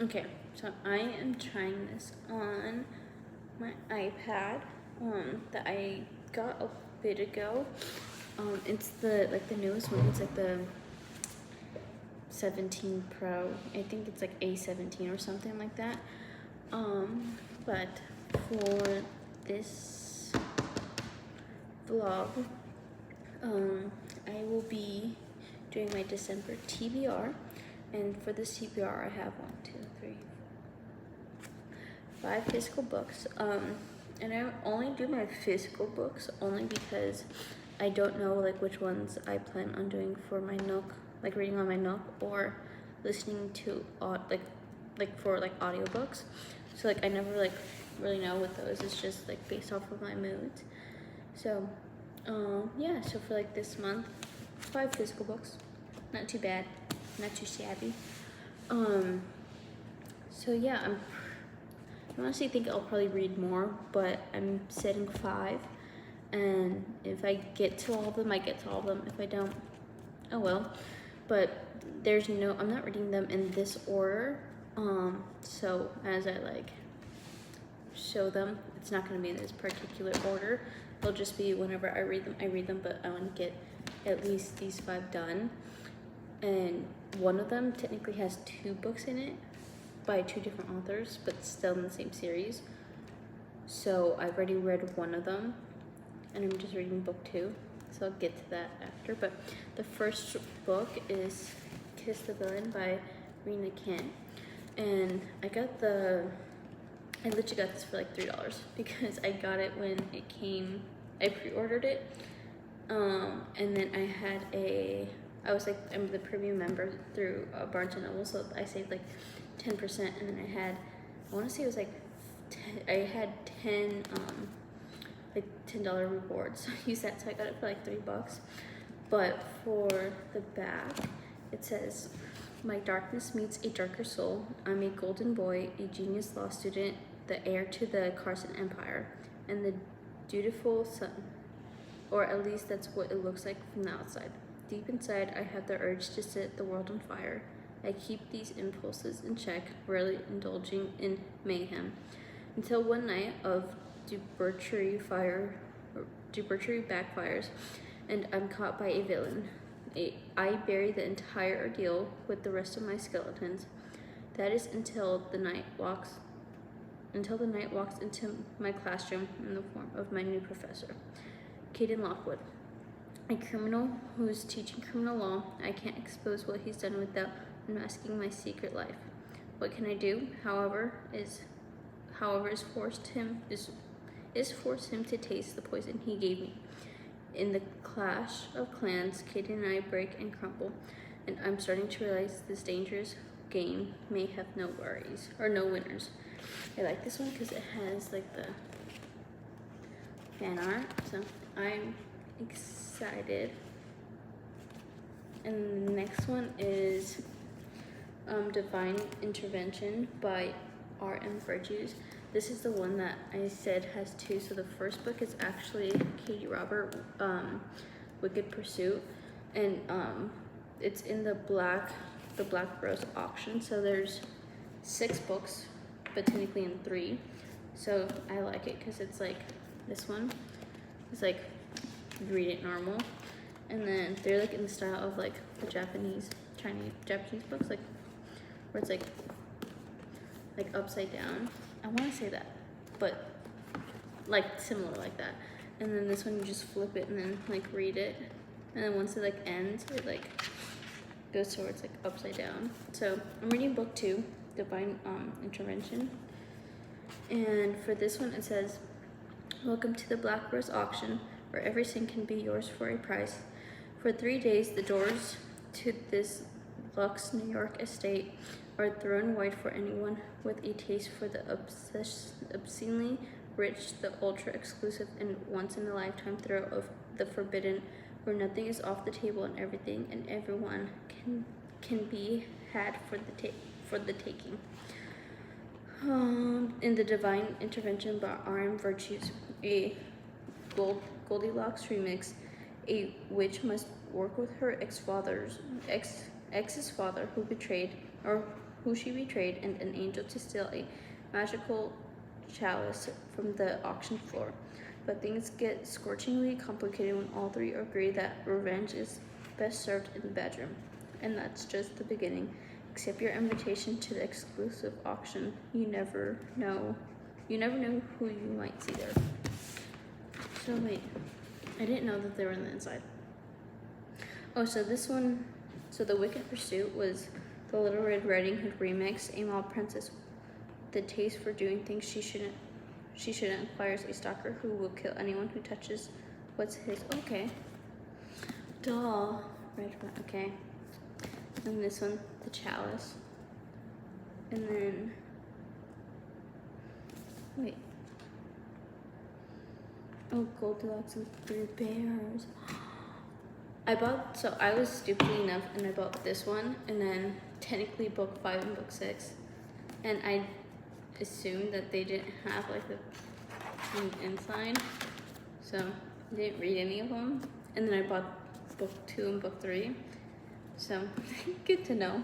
Okay, so I am trying this on my iPad that I got a bit ago. It's the newest one. It's like the 17 Pro. I think it's like A17 or something like that. But for this vlog, I will be doing my December TBR, and for this TBR I have 5 physical books. And I only do my physical books only because I don't know like which ones I plan on doing for my Nook, like reading on my Nook or listening to for audiobooks. So like I never like really know what those. It's just like based off of my moods. So yeah, so for like this month, 5 physical books. Not too bad, not too shabby. So yeah, I honestly think I'll probably read more, but I'm setting 5. And if I get to all of them, I get to all of them. If I don't, oh well. But I'm not reading them in this order. So as I like show them, it's not going to be in this particular order. It'll just be whenever I read them, but I want to get at least these 5 done. And one of them technically has 2 books in it by 2 different authors, but still in the same series. So I've already read one of them, and I'm just reading book 2. So I'll get to that after. But the first book is Kiss the Villain by Rena Kent. And I literally got this for like $3 because I got it when it came. I pre-ordered it, and then I'm the premium member through Barnes & Noble, so I saved like 10%, and then I want to say it was like I had 10 $10 rewards. So I used that, so I got it for like $3. But for the back, it says, "My darkness meets a darker soul. I'm a golden boy, a genius law student, the heir to the Carson Empire, and the dutiful son. Or at least that's what it looks like from the outside. Deep inside, I have the urge to set the world on fire. I keep these impulses in check, rarely indulging in mayhem. Until one night of debauchery backfires, and I'm caught by a villain. I bury the entire ordeal with the rest of my skeletons. That is until the night walks into my classroom in the form of my new professor, Caden Lockwood. A criminal who is teaching criminal law. I can't expose what he's done without unmasking my secret life. What can I do? However, is force him to taste the poison he gave me. In the clash of clans, Kaden and I break and crumble, and I'm starting to realize this dangerous game may have no worries or no winners." I like this one because it has like the fan art, so I'm excited. And the next one is Divine Intervention by R.M. Virtues. This is the one that I said has 2. So the first book is actually Katie Robert, Wicked Pursuit, and it's in the Black Rose auction. So there's 6 books, but technically in 3. So I like it because it's like this one. It's like you read it normal, and then they're like in the style of like the Japanese books, like where it's like upside down. I want to say that, but like similar like that. And then this one you just flip it and then like read it, and then once it like ends, it like goes towards like upside down. So I'm reading book 2, Divine Intervention, and for this one it says, "Welcome to the Black Rose auction, where every sin can be yours for a price. For 3 days, the doors to this luxe New York estate are thrown wide for anyone with a taste for the obscenely rich, the ultra-exclusive, and once-in-a-lifetime thrill of the forbidden, where nothing is off the table and everything and everyone can be had for the taking." In the Divine Intervention by R.M. Virtues, a Goldilocks remix, a witch must work with her ex's father who betrayed who she betrayed, and an angel to steal a magical chalice from the auction floor. But things get scorchingly complicated when all three agree that revenge is best served in the bedroom. And that's just the beginning. Accept your invitation to the exclusive auction. You never know who you might see there. So wait, I didn't know that they were on the inside. Oh, so this one, so The Wicked Pursuit was the Little Red Riding Hood remix. A mob princess, the taste for doing things she shouldn't acquires a stalker who will kill anyone who touches what's his. Okay. Duh. Right. Okay. And this one, The Chalice. And then, wait. Oh, Goldilocks and Three Bears. I was stupid enough and I bought this one and then technically book 5 and book 6. And I assumed that they didn't have like an inside. So I didn't read any of them. And then I bought book 2 and book 3. So good to know.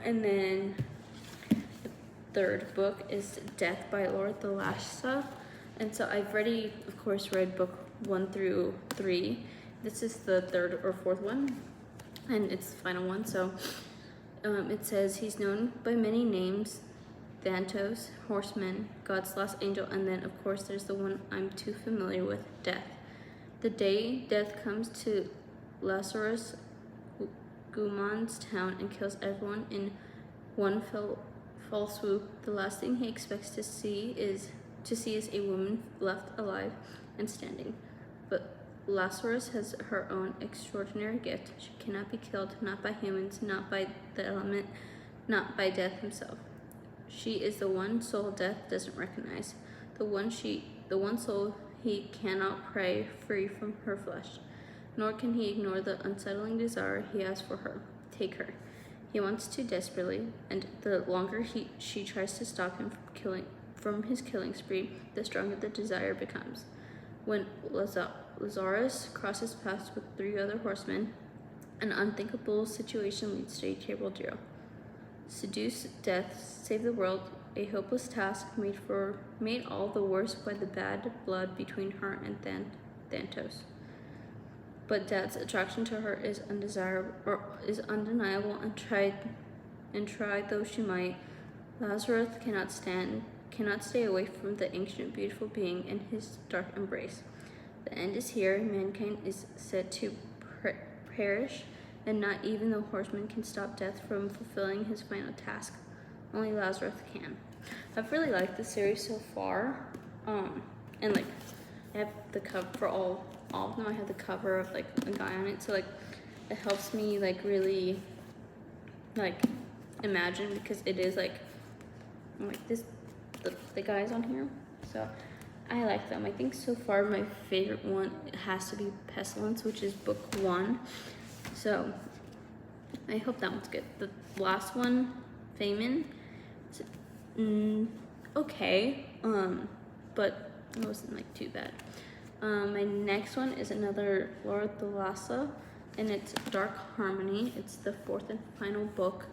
And then the third book is Death by Lord Thalassa. And so I've already, of course, read book 1 through 3. This is the third or fourth one, and it's the final one. So it says he's known by many names: Thanatos, Horseman, God's Lost Angel, and then, of course, there's the one I'm too familiar with, Death. The day Death comes to Lazarus Guman's town and kills everyone in one fell swoop, the last thing he expects to see is a woman left alive and standing. But Lazarus has her own extraordinary gift. She cannot be killed, not by humans, not by the element, not by Death himself. She is the one soul Death doesn't recognize, the one soul he cannot pry free from her flesh, nor can he ignore the unsettling desire he has for her. Take her. He wants to desperately, and the longer she tries to stop him from his killing spree, the stronger the desire becomes. When Lazarus crosses paths with 3 other horsemen, an unthinkable situation leads to a terrible duel. Seduce Death, save the world, a hopeless task made all the worse by the bad blood between her and Thanatos. But Death's attraction to her is undeniable, and try though she might, Lazarus cannot stay away from the ancient, beautiful being in his dark embrace. The end is here. Mankind is said to perish, and not even the horseman can stop Death from fulfilling his final task. Only Lazarus can. I've really liked the series so far, and like I have the cover for all of them. I have the cover of like a guy on it, so like it helps me like really like imagine, because it is like this the guys on here, so I like them. I think so far my favorite one has to be Pestilence, which is book 1. So I hope that one's good. The last one, Famine, okay, but it wasn't like too bad. My next one is another Lord Thalassa, and it's Dark Harmony. It's the 4th and final book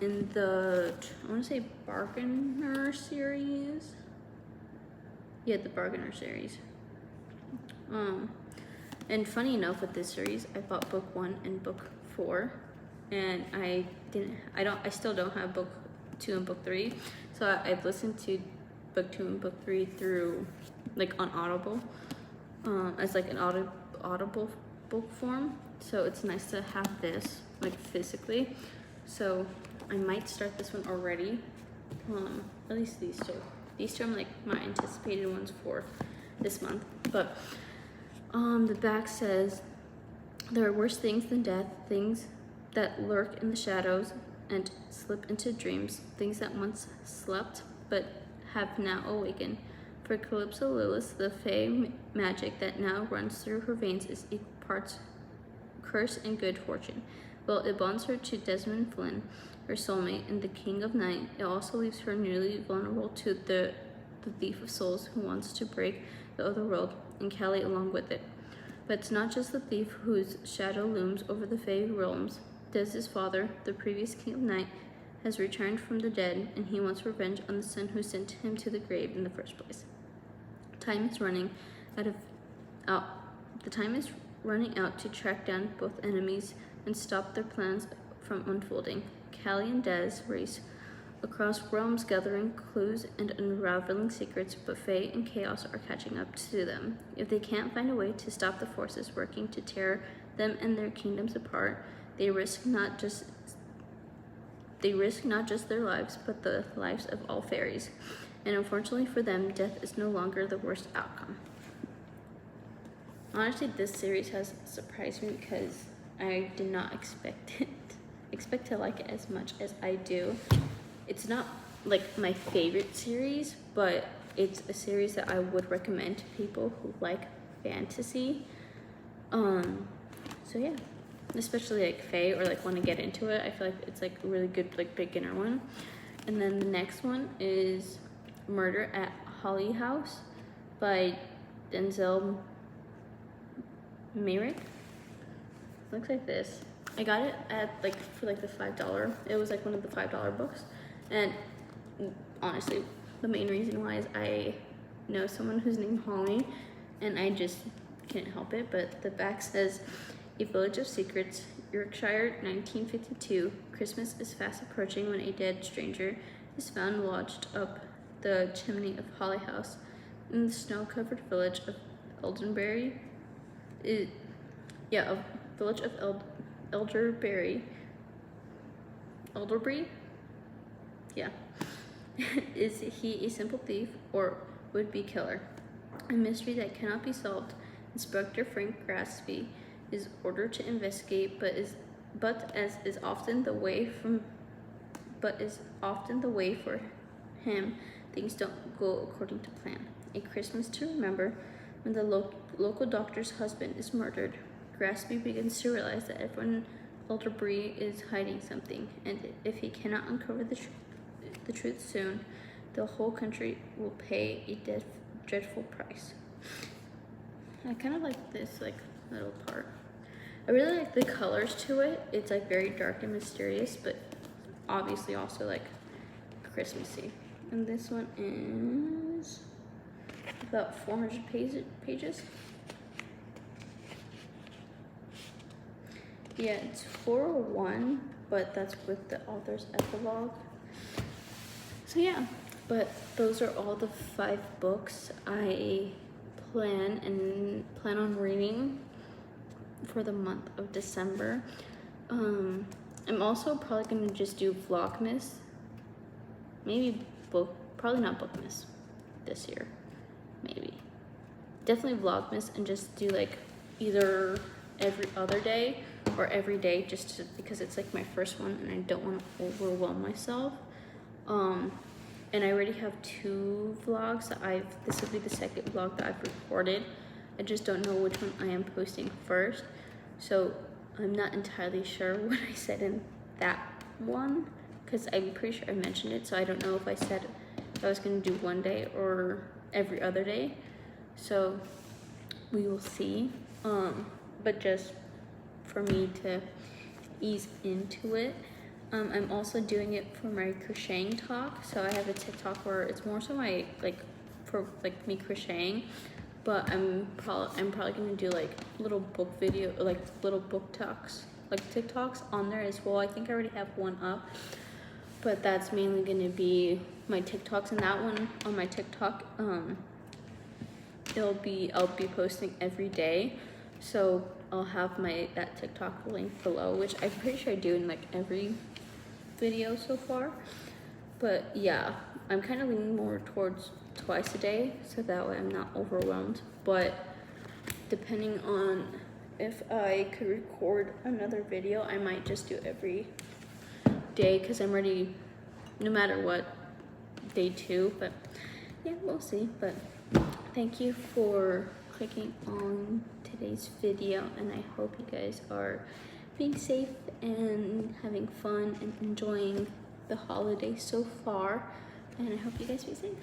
in the, I want to say, Bargainer series. Yeah, the Bargainer series. And funny enough, with this series, I bought book 1 and book 4, and I still don't have book 2 and book 3. So I've listened to book 2 and book 3 through like on Audible, as like an audible book form. So it's nice to have this like physically. So I might start this one already. At least these two. These two are like my anticipated ones for this month. But the back says, there are worse things than death, things that lurk in the shadows and slip into dreams, things that once slept but have now awakened. For Calypso Lilith, the fey magic that now runs through her veins is equal parts curse and good fortune. While it bonds her to Desmond Flynn, her soulmate and the King of Night, it also leaves her nearly vulnerable to the Thief of Souls who wants to break the other world, and Callie along with it. But it's not just the thief whose shadow looms over the fey realms. Dez's father, the previous king of night, has returned from the dead, and he wants revenge on the son who sent him to the grave in the first place. Time is running out. The time is running out to track down both enemies and stop their plans from unfolding. Callie and Dez race across realms, gathering clues and unraveling secrets, but Fae and Chaos are catching up to them. If they can't find a way to stop the forces working to tear them and their kingdoms apart, they risk not just their lives, but the lives of all fairies. And unfortunately for them, death is no longer the worst outcome. Honestly, this series has surprised me because I did not expect to like it as much as I do. It's not like my favorite series, but it's a series that I would recommend to people who like fantasy. So yeah, especially like Fae or like want to get into it. I feel like it's like a really good like beginner one. And then the next one is Murder at Holly House by Denzel Merrick. Looks like this. I got it at like for like the $5. It was like one of the $5 books. And honestly, the main reason why is I know someone who's named Holly, and I just can't help it. But the back says, "A Village of Secrets, Yorkshire, 1952. Christmas is fast approaching when a dead stranger is found lodged up the chimney of Holly House in the snow-covered village of Elderberry. Village of Elderberry. Yeah. Is he a simple thief or would-be killer? A mystery that cannot be solved. Inspector Frank Graspy is ordered to investigate, but as is often the way for him, things don't go according to plan. A Christmas to remember, when the local doctor's husband is murdered, Graspy begins to realize that everyone in Elderberry is hiding something, and if he cannot uncover the truth soon, the whole country will pay a dreadful price. I kind of like this like little part. I really like the colors to it. It's like very dark and mysterious, but obviously also like Christmassy. And this one is about 400 pages. Yeah, it's 401, but that's with the author's epilogue. So yeah, but those are all the 5 books I plan on reading for the month of December. I'm also probably gonna just do vlogmas, probably not bookmas this year, maybe. Definitely vlogmas, and just do like either every other day or every day, because it's like my first one and I don't want to overwhelm myself. And I already have 2 vlogs this will be the second vlog that I've recorded. I just don't know which one I am posting first. So I'm not entirely sure what I said in that one, because I'm pretty sure I mentioned it. So I don't know if I said I was going to do one day or every other day. So we will see. But just for me to ease into it. I'm also doing it for my crocheting talk. So I have a TikTok where it's more so my for me crocheting, but I'm probably gonna do like little book video, like little book talks, like TikToks on there as well. I think I already have one up, but that's mainly gonna be my TikToks, and that one on my TikTok, I'll be posting every day. So I'll have that TikTok link below, which I'm pretty sure I do in like every video so far. But yeah, I'm kind of leaning more towards twice a day, so that way I'm not overwhelmed. But depending on if I could record another video, I might just do every day, because I'm ready no matter what, day 2. But yeah, we'll see. But thank you for clicking on today's video, and I hope you guys are being safe and having fun and enjoying the holiday so far, and I hope you guys be safe.